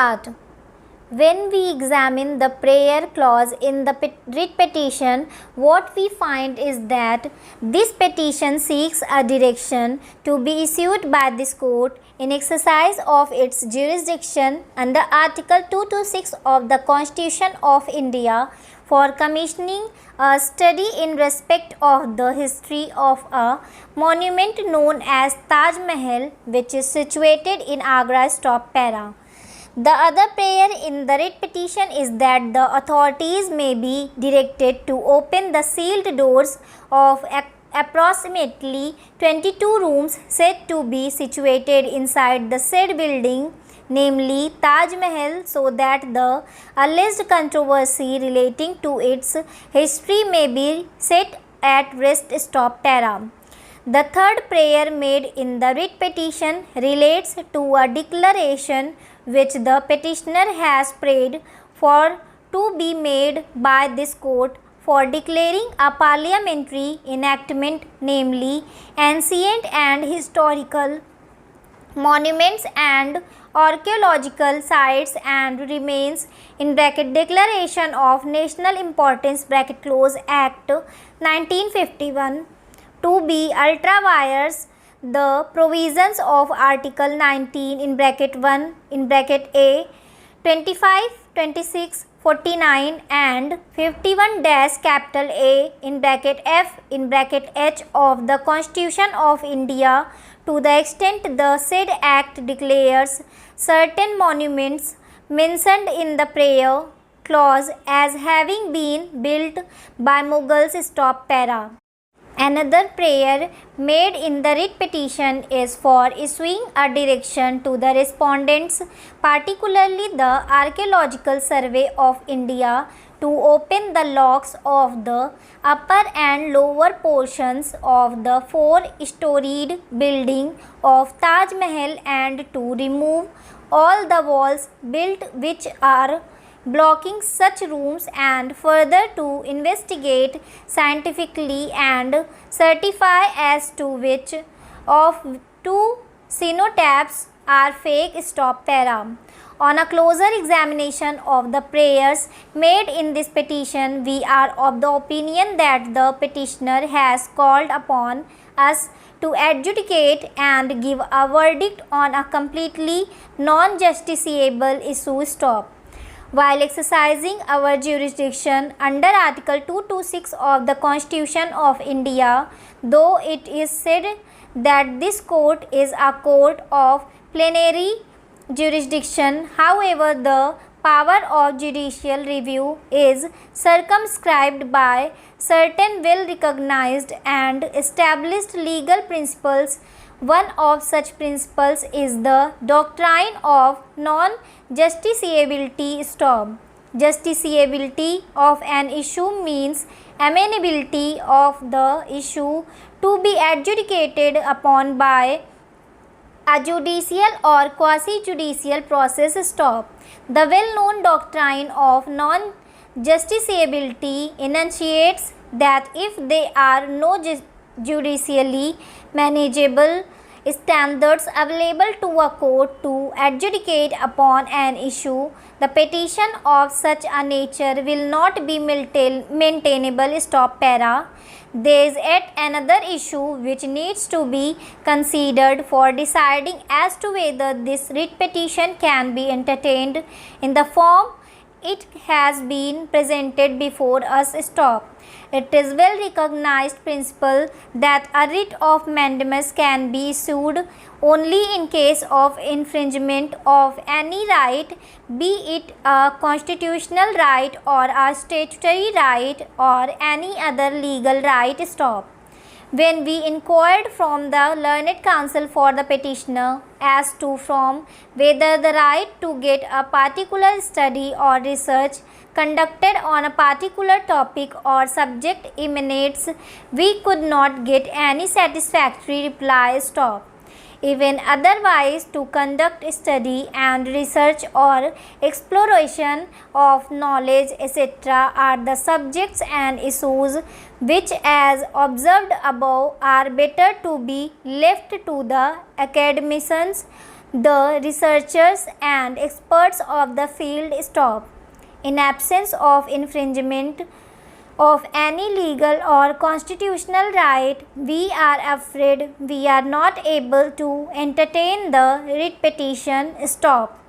start. When we examine the prayer clause in the writ petition, what we find is that this petition seeks a direction to be issued by this court in exercise of its jurisdiction under Article 226 of the Constitution of India for commissioning a study in respect of the history of a monument known as Taj Mahal, which is situated in Agra. Stop para. The other prayer in the writ petition is that the authorities may be directed to open the sealed doors of approximately 22 rooms said to be situated inside the said building, namely Taj Mahal, so that the alleged controversy relating to its history may be set at rest. Stop para. The third prayer made in the writ petition relates to a declaration which the petitioner has prayed for to be made by this court for declaring a parliamentary enactment, namely ancient and historical monuments and archaeological sites and remains (Declaration of National Importance) Act 1951 to be ultra vires the provisions of Article 19 (1) A 25, 26, 49 and 51 capital A (F) H of the Constitution of India to the extent the said act declares certain monuments mentioned in the prayer clause as having been built by Mughals. Stop para. Another prayer made in the writ petition is for issuing a direction to the respondents, particularly the Archaeological Survey of India, to open the locks of the upper and lower portions of the four-storied building of Taj Mahal and to remove all the walls built which are blocking such rooms, and further to investigate scientifically and certify as to which of two cenotaphs are fake. Stop para. On a closer examination of the prayers made in this petition, we are of the opinion that the petitioner has called upon us to adjudicate and give a verdict on a completely non-justiciable issue. Stop. While exercising our jurisdiction under Article 226 of the Constitution of India, though it is said that this court is a court of plenary jurisdiction, however, the power of judicial review is circumscribed by certain well-recognized and established legal principles. One of such principles is the doctrine of non-justiciability. Stop. Justiciability of an issue means amenability of the issue to be adjudicated upon by a judicial or quasi-judicial process. Stop. The well-known doctrine of non-justiciability enunciates that if there are no judicially manageable standards available to a court to adjudicate upon an issue, the petition of such a nature will not be maintainable. Stop para. There is yet another issue which needs to be considered for deciding as to whether this writ petition can be entertained in the form it has been presented before us. Stop. It is well recognized principle that a writ of mandamus can be issued only in case of infringement of any right, be it a constitutional right or a statutory right or any other legal right. Stop. When we inquired from the learned counsel for the petitioner as to from whether the right to get a particular study or research conducted on a particular topic or subject emanates, we could not get any satisfactory reply. Stop. Even otherwise, to conduct study and research or exploration of knowledge, etc., are the subjects and issues which, as observed above, are better to be left to the academicians the researchers and experts of the field stop. In absence of infringement of any legal or constitutional right, we are afraid we are not able to entertain the writ petition. Stop.